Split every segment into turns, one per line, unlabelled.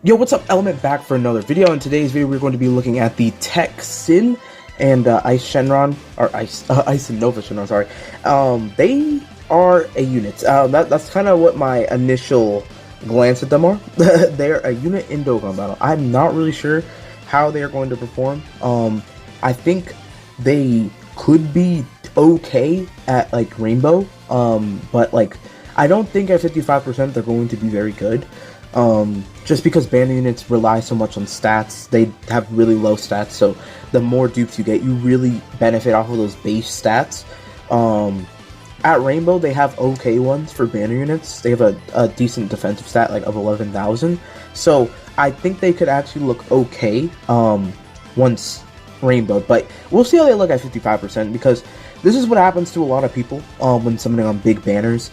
Yo, what's up, Element, back for another video. In today's video, we're going to be looking at the TEQ and EIS SHENRON, or EIS and NUOVA SHENRON, sorry. They are a unit. That's kind of what my initial glance at them are. They're a unit in Dokkan Battle. I'm not really sure how they are going to perform. I think they could be okay at, like, Rainbow, but, like, I don't think at 55% they're going to be very good. Just because banner units rely so much on stats, they have really low stats, so the more dupes you get, you really benefit off of those base stats. At Rainbow, they have okay ones for banner units. They have a decent defensive stat, like, of 11,000, so I think they could actually look okay, once Rainbow, but we'll see how they look at 55%, because this is what happens to a lot of people, when summoning on big banners.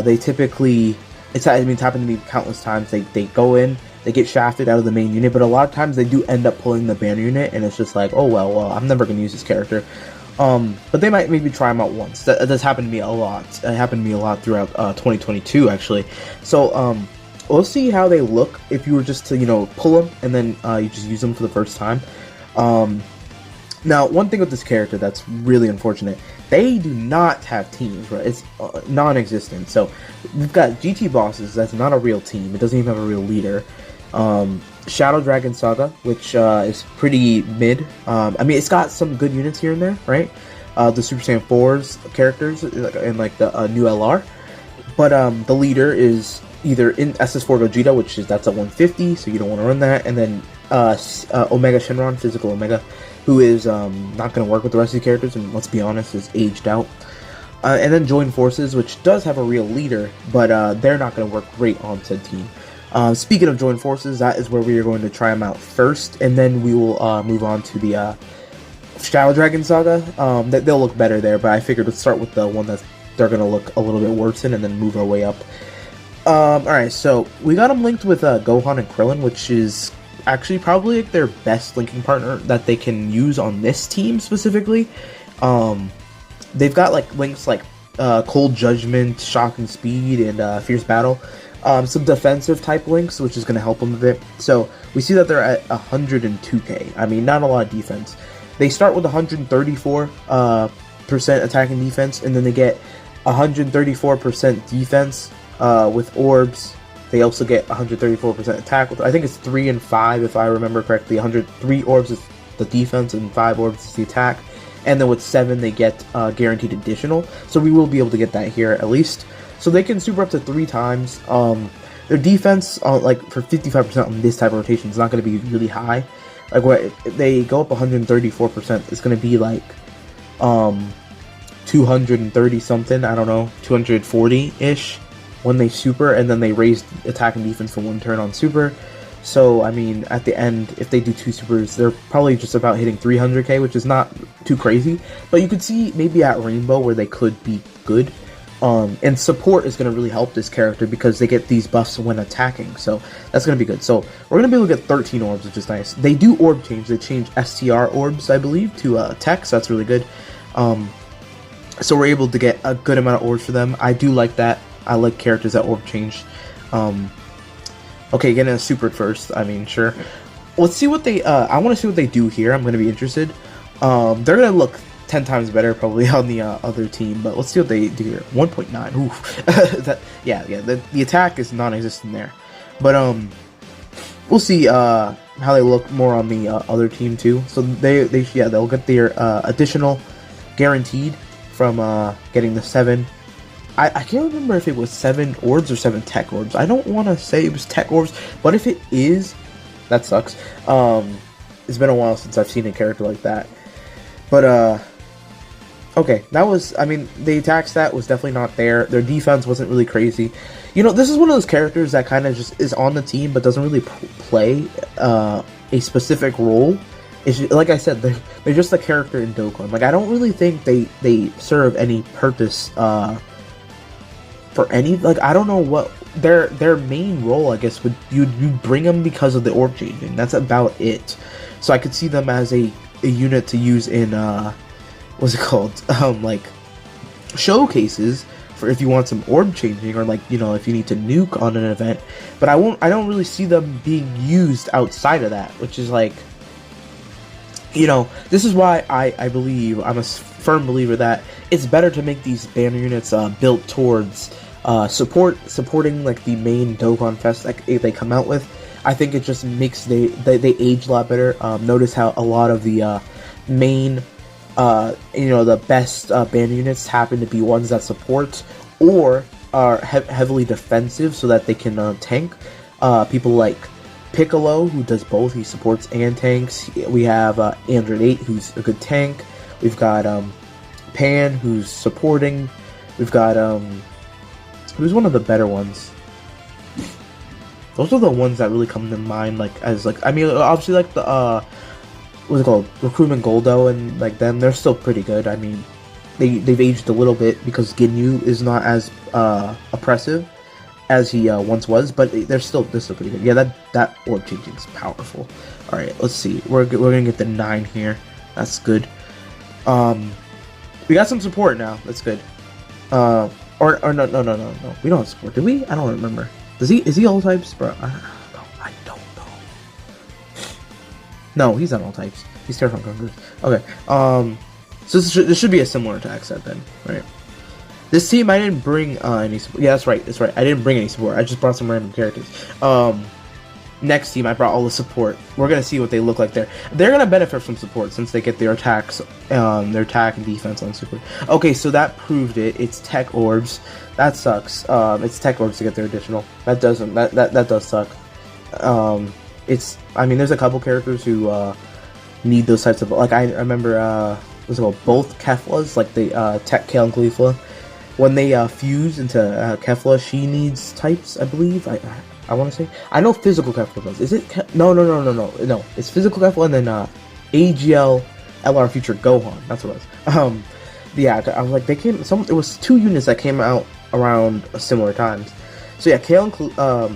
They typically... it's happened to me countless times. They go in, they get shafted out of the main unit, but a lot of times they do end up pulling the banner unit, and it's just like, oh well, I'm never going to use this character. But they might maybe try him out once. That's happened to me a lot. It happened to me a lot throughout 2022, actually. So we'll see how they look if you were just to, you know, pull them and then you just use them for the first time. Now, one thing with this character that's really unfortunate, they do not have teams, right? It's non-existent. So we've got GT bosses. That's not a real team. It doesn't even have a real leader. Shadow Dragon Saga, which is pretty mid. I mean, it's got some good units here and there, right? The Super Saiyan 4's characters and like the new LR. But the leader is either in SS4 Gogeta, which is that's at 150, so you don't want to run that, and then Omega Shenron, Physical Omega, who is not going to work with the rest of the characters, and let's be honest, is aged out. And then Join Forces, which does have a real leader, but they're not going to work great on said team. Speaking of Join Forces, that is where we are going to try them out first, and then we will move on to the Shadow Dragon Saga. They'll look better there, but I figured let's start with the one that they're going to look a little bit worse in, and then move our way up. Alright, so we got them linked with Gohan and Krillin, which is actually probably like their best linking partner that they can use on this team specifically. They've got like links like Cold Judgment, Shocking Speed, and Fierce Battle. Some defensive type links, which is going to help them a bit. So we see that they're at 102k. I mean, not a lot of defense. They start with 134% attacking defense, and then they get 134% defense with orbs. They also get 134% attack with, I think it's 3 and 5 if I remember correctly. 103 orbs is the defense and 5 orbs is the attack. And then with 7 they get guaranteed additional. So we will be able to get that here at least. So they can super up to 3 times. Their defense, like for 55% on this type of rotation, is not going to be really high. Like if they go up 134%, it's going to be like 230 something. I don't know, 240-ish. When they super, and then they raise attack and defense for 1 turn on super. So, I mean, at the end, if they do 2 supers, they're probably just about hitting 300k, which is not too crazy. But you could see maybe at Rainbow where they could be good. And support is going to really help this character because they get these buffs when attacking. So, that's going to be good. So, we're going to be able to get 13 orbs, which is nice. They do orb change. They change STR orbs, I believe, to TEQ, so that's really good. So, we're able to get a good amount of orbs for them. I do like that. I like characters that orb change. Okay, getting a super first. I mean, sure. Let's see what they. I want to see what they do here. I'm going to be interested. They're going to look 10 times better probably on the other team, but let's see what they do here. 1.9. Oof. Yeah. The attack is non-existent there, but we'll see how they look more on the other team too. So they'll get their additional guaranteed from getting the 7. I can't remember if it was 7 orbs or 7 TEQ orbs. I don't want to say it was TEQ orbs, but if it is, that sucks. It's been a while since I've seen a character like that. But, okay, that was, I mean, the attack stat was definitely not there. Their defense wasn't really crazy. You know, this is one of those characters that kind of just is on the team, but doesn't really play a specific role. It's just, like I said, they're just a character in Dokkan. Like, I don't really think they serve any purpose, for any, like, I don't know what their main role, I guess, would you bring them because of the orb changing. That's about it. So I could see them as a unit to use in what's it called, like showcases for if you want some orb changing, or like, you know, if you need to nuke on an event. But I don't really see them being used outside of that, which is like, you know, this is why I believe, I'm a firm believer that it's better to make these banner units built towards supporting like the main Dokkan Fest that they come out with. I think it just makes they age a lot better. Notice how a lot of the main you know, the best banner units happen to be ones that support or are heavily defensive, so that they can tank. People like Piccolo, who does both. He supports and tanks. We have Android 8, who's a good tank. We've got Pan, who's supporting. We've got who's one of the better ones. Those are the ones that really come to mind, like, as like, I mean, obviously like the what's it called, Recruitment Goldo, and like them, they're still pretty good. I mean, they've aged a little bit because Ginyu is not as oppressive as he once was, but they're still pretty good. Yeah, that orb changing is powerful. All right, let's see. We're gonna get the 9 here. That's good. We got some support now. That's good. Or no. We don't have support. Do we? I don't remember. Is he all types, bro? I don't know. No, he's not all types. He's terrifying conquerors. Okay. So this should be a similar attack set then, right? This team, I didn't bring any support. Yeah, that's right. I didn't bring any support. I just brought some random characters. Next team, I brought all the support. We're gonna see what they look like there. They're gonna benefit from support since they get their attacks, their attack and defense on support. Okay, so that proved it. It's TEQ orbs. That sucks. It's TEQ orbs to get their additional. That does suck. It's, I mean, there's a couple characters who need those types of, like, I remember what's it called, both Keflas, like the TEQ Kale and Caulifla. When they fuse into Kefla, she needs types, I believe. I want to say, I know physical Kefla does. Is it? No. It's physical Kefla and then AGL LR Future Gohan. That's what it was. Yeah, I was like, they came. It was 2 units that came out around similar times. So yeah, Kale and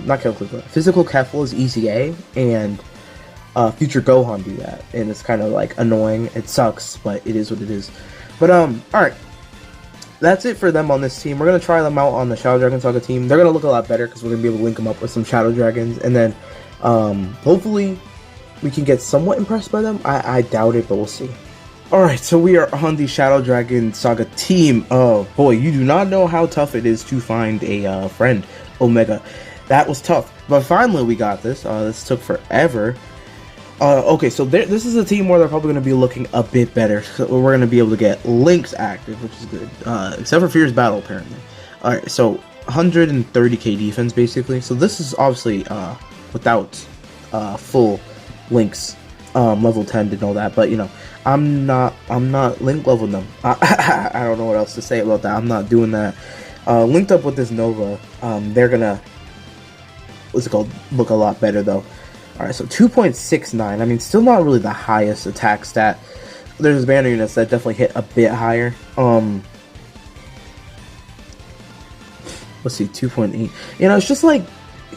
not Kale and Caulifla. Physical Kefla is easy A, and Future Gohan do that, and it's kind of like annoying. It sucks, but it is what it is. But all right. That's it for them on this team. We're going to try them out on the Shadow Dragon Saga team. They're going to look a lot better because we're going to be able to link them up with some Shadow Dragons. And then, hopefully, we can get somewhat impressed by them. I doubt it, but we'll see. Alright, so we are on the Shadow Dragon Saga team. Oh, boy, you do not know how tough it is to find a friend, Omega. That was tough. But finally, we got this. This took forever. Okay, so this is a team where they're probably going to be looking a bit better. So we're going to be able to get Lynx active, which is good. Except for Fierce Battle, apparently. Alright, so 130k defense, basically. So this is obviously without full Lynx level 10 and all that. But, you know, I'm not Link leveling them. I don't know what else to say about that. I'm not doing that. Linked up with this Nova, they're going to, what's it called, look a lot better, though. Alright, so 2.69, I mean, still not really the highest attack stat. There's banner units that definitely hit a bit higher. Let's see, 2.8. You know, it's just like,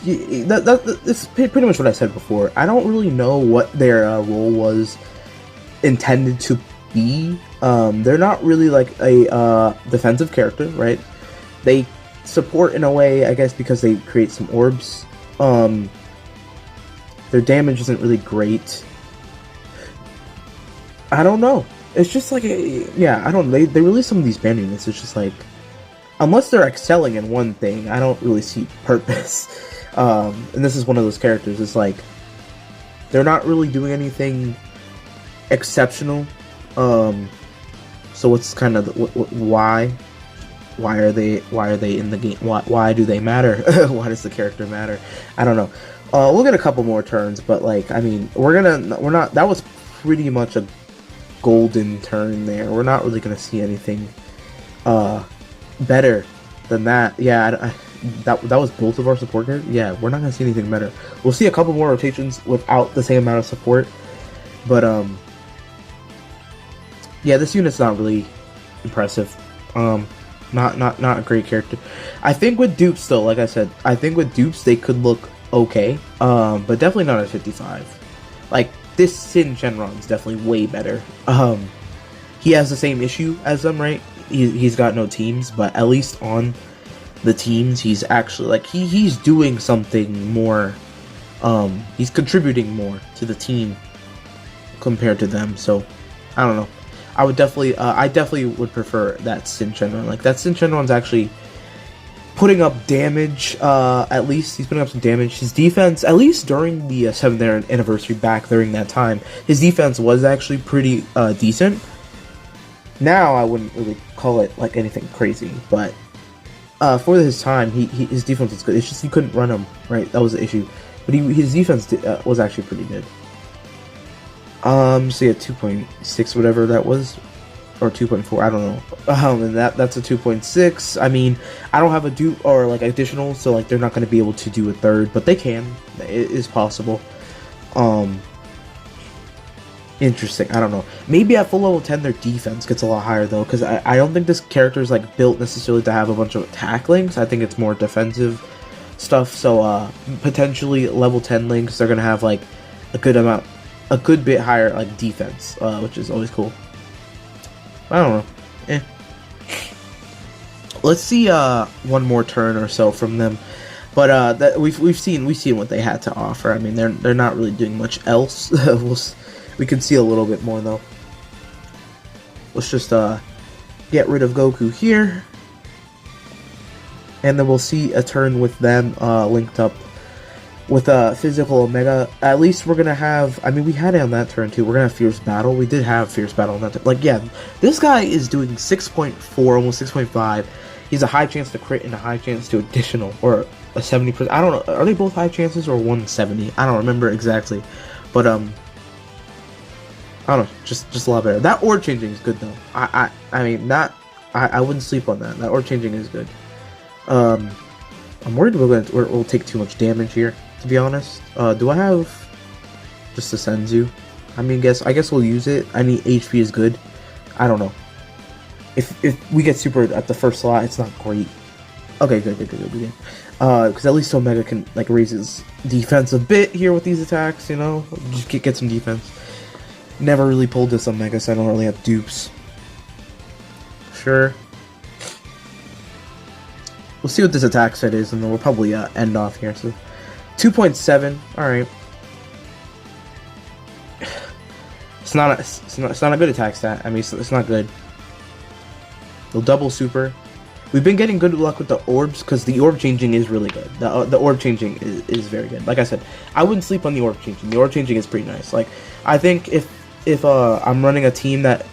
it's pretty much what I said before. I don't really know what their role was intended to be. They're not really like a defensive character, right? They support in a way, I guess, because they create some orbs. Their damage isn't really great. I don't know. It's just like, yeah, I don't. They release some of these banner units. It's just like, unless they're excelling in one thing, I don't really see purpose. And this is one of those characters. It's like they're not really doing anything exceptional. So what's kind of why are they in the game? Why do they matter? Why does the character matter? I don't know. We'll get a couple more turns, but like, I mean, we're not, that was pretty much a golden turn there. We're not really gonna see anything better than that. Yeah, that was both of our support characters. Yeah, we're not gonna see anything better. We'll see a couple more rotations without the same amount of support, but yeah, this unit's not really impressive. Not a great character. I think with dupes though, like I said, I think with dupes they could look okay, but definitely not at 55. Like, this SHENRON is definitely way better. He has the same issue as them, right? he's got no teams, but at least on the teams, he's actually like he's doing something more. He's contributing more to the team compared to them. So I don't know. I definitely would prefer that SHENRON. Like that SHENRON's actually putting up damage. At least he's putting up some damage. His defense, at least during the 7th anniversary, back during that time, his defense was actually pretty decent. Now I wouldn't really call it like anything crazy, but for his time, his defense was good. It's just he couldn't run him, right? That was the issue. But his defense was actually pretty good. So yeah, 2.6, whatever that was, or 2.4, I don't know. And that's a 2.6. I mean, I don't have a dupe or like additional, so like they're not going to be able to do a third, but they can. It is possible. Interesting. I don't know. Maybe at full level 10, their defense gets a lot higher though, because I don't think this character is like built necessarily to have a bunch of attack links. I think it's more defensive stuff. So potentially level 10 links, they're gonna have like a good bit higher like defense, which is always cool. I don't know. Let's see one more turn or so from them. But that we've seen what they had to offer. I mean, they're not really doing much else. We can see a little bit more though. Let's just get rid of Goku here, and then we'll see a turn with them linked up with physical Omega. At least we're gonna have. I mean, we had it on that turn too. We're gonna have Fierce Battle. We did have Fierce Battle on that turn. Like, yeah, this guy is doing 6.4, almost 6.5. He's a high chance to crit and a high chance to additional, or a 70%. I don't know. Are they both high chances or 170? I don't remember exactly, but I don't know, just a lot better. That orb changing is good though. I mean, I wouldn't sleep on that. That orb changing is good. I'm worried we'll take too much damage here, to be honest. Do I have just a Senzu? I mean, I guess we'll use it. I mean, HP is good. I don't know. If we get super at the first slot, it's not great. Okay, good. Because at least Omega can like raise his defense a bit here with these attacks. You know, just get some defense. Never really pulled this on Mega, so I don't really have dupes. Sure. We'll see what this attack set is, and then we'll probably end off here. So, 2.7. All right. It's not a good attack stat. I mean, it's not good. They'll double super. We've been getting good luck with the orbs because the orb changing is really good. The orb changing is very good. Like I said, I wouldn't sleep on the orb changing. The orb changing is pretty nice. Like, I think if I'm running a team that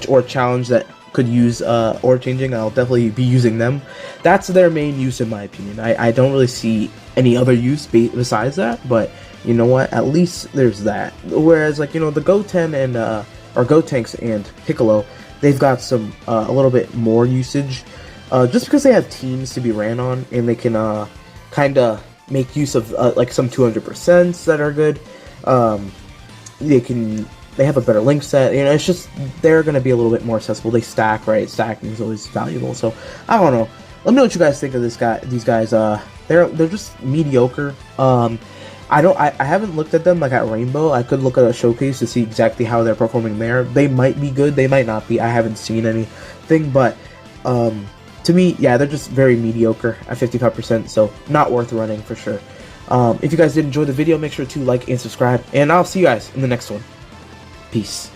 or challenge that could use orb changing, I'll definitely be using them. That's their main use in my opinion. I don't really see any other use besides that, but you know what, at least there's that. Whereas like, you know, the Goten and or Gotenks and Piccolo, they've got some a little bit more usage just because they have teams to be ran on, and they can kind of make use of like some 200% that are good. They have a better link set, you know, it's just, they're going to be a little bit more accessible. They stack, right? Stacking is always valuable, so, I don't know. Let me know what you guys think of these guys, they're just mediocre. I haven't looked at them, like, at Rainbow. I could look at a showcase to see exactly how they're performing there. They might be good, they might not be, I haven't seen anything, but, to me, yeah, they're just very mediocre at 55%, so, not worth running, for sure. If you guys did enjoy the video, make sure to like and subscribe, and I'll see you guys in the next one. Peace.